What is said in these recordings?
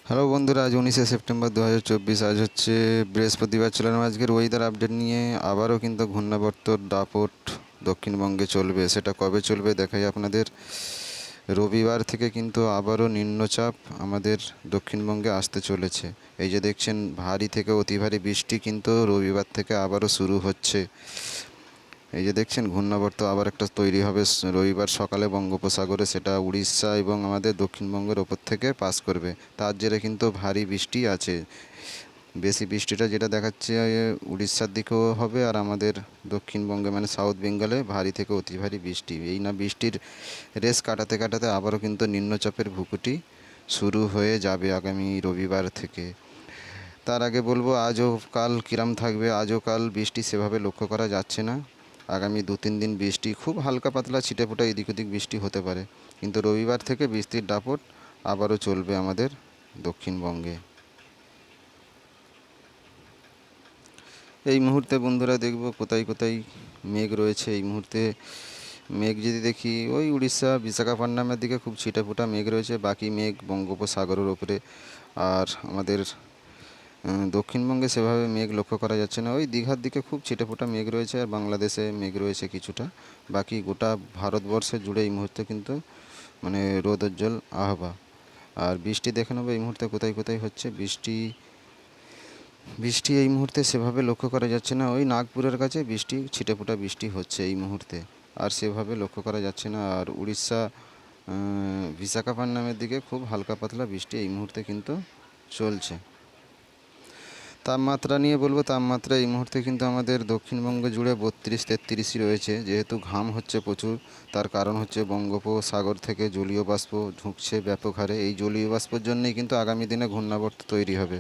Hello বন্ধুরা, আজ 19শে September 2024। আজ হচ্ছে বৃহস্পতিবার। চললাম আজকের ওয়েদার আপডেট নিয়ে। আবারও কিন্তু ঘূর্ণাবর্ত দাপট দক্ষিণবঙ্গে চলবে। সেটা কবে চলবে দেখাই আপনাদের। রবিবার থেকে কিন্তু আবারও নিম্নচাপ আমাদের দক্ষিণবঙ্গে আসতে চলেছে। এই যে দেখছেন, ভারী থেকে অতি ভারী বৃষ্টি কিন্তু রবিবার থেকে আবারও শুরু হচ্ছে। এই যে দেখছেন, ঘূর্ণাবর্ত আবার একটা তৈরি হবে রবিবার সকালে বঙ্গোপসাগরে। সেটা উড়িষ্যা এবং আমাদের দক্ষিণবঙ্গের ওপর থেকে পাস করবে। তার জেরে কিন্তু ভারী বৃষ্টি আছে। বেশি বৃষ্টিটা যেটা দেখাচ্ছে উড়িষ্যার দিকেও হবে, আর আমাদের দক্ষিণবঙ্গে মানে সাউথ বেঙ্গলে ভারী থেকে অতি ভারী বৃষ্টি। এই না বৃষ্টির রেস কাটাতে কাটাতে আবারও কিন্তু নিম্নচাপের ভূকুটি শুরু হয়ে যাবে আগামী রবিবার থেকে। তার আগে বলবো, আজও কাল কিরাম থাকবে। আজও কাল বৃষ্টি সেভাবে লক্ষ্য করা যাচ্ছে না। আগামী 2-3 দিন বৃষ্টি খুব হালকা পাতলা ছিটেফোঁটা এদিক ওদিক বৃষ্টি হতে পারে, কিন্তু রবিবার থেকে বৃষ্টির দাপট আবারও চলবে আমাদের দক্ষিণবঙ্গে। এই মুহূর্তে বন্ধুরা দেখব কোথায় কোথায় মেঘ রয়েছে। এই মুহূর্তে মেঘ যদি দেখি, ওই উড়িষ্যা বিশাখাপট্টনমের দিকে খুব ছিটেফোঁটা মেঘ রয়েছে। বাকি মেঘ বঙ্গোপসাগরের ওপরে। আর আমাদের দক্ষিণবঙ্গে সেভাবে মেঘ লক্ষ্য করা যাচ্ছে না। ওই দীঘার দিকে খুব ছিটেফোঁটা মেঘ রয়েছে, আর বাংলাদেশে মেঘ রয়েছে কিছুটা। বাকি গোটা ভারতবর্ষে জুড়ে এই মুহূর্তে কিন্তু মানে রৌদ্রোজ্জ্বল আবহাওয়া। আর বৃষ্টি দেখে নেবো এই মুহূর্তে কোথায় কোথায় হচ্ছে বৃষ্টি। বৃষ্টি এই মুহূর্তে সেভাবে লক্ষ্য করা যাচ্ছে না। ওই নাগপুরের কাছে বৃষ্টি, ছিটেফোঁটা বৃষ্টি হচ্ছে এই মুহূর্তে। আর সেভাবে লক্ষ্য করা যাচ্ছে না। আর উড়িষ্যা বিশাখাপট্টনমের দিকে খুব হালকা পাতলা বৃষ্টি এই মুহূর্তে কিন্তু চলছে। তাপমাত্রা নিয়ে বলবো, তাপমাত্রা এই মুহূর্তে কিন্তু আমাদের দক্ষিণবঙ্গ জুড়ে 32-33ই রয়েছে। যেহেতু ঘাম হচ্ছে প্রচুর, তার কারণ হচ্ছে বঙ্গোপসাগর থেকে জলীয় বাষ্প ঢুকছে ব্যাপক হারে। এই জলীয় বাষ্পর জন্যই কিন্তু আগামী দিনে ঘূর্ণাবর্ত তৈরি হবে।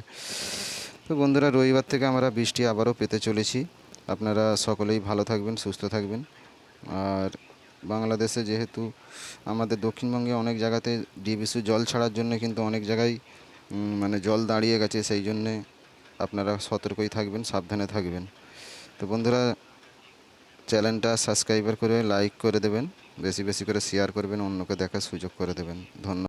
তো বন্ধুরা, রবিবার থেকে আমরা বৃষ্টি আবারও পেতে চলেছি। আপনারা সকলেই ভালো থাকবেন, সুস্থ থাকবেন। আর বাংলাদেশে যেহেতু আমাদের দক্ষিণবঙ্গে অনেক জায়গাতে ডিভিসি জল ছাড়ার জন্য কিন্তু অনেক জায়গায় মানে জল দাঁড়িয়ে গেছে। সেই জন্যে আপনারা সতর্কই থাকবেন, সাবধানে থাকবেন। তো বন্ধুরা, চ্যানেলটা সাবস্ক্রাইবার করে লাইক করে দেবেন, বেশি বেশি করে শেয়ার করবেন, অন্যকে দেখার সুযোগ করে দেবেন। ধন্যবাদ।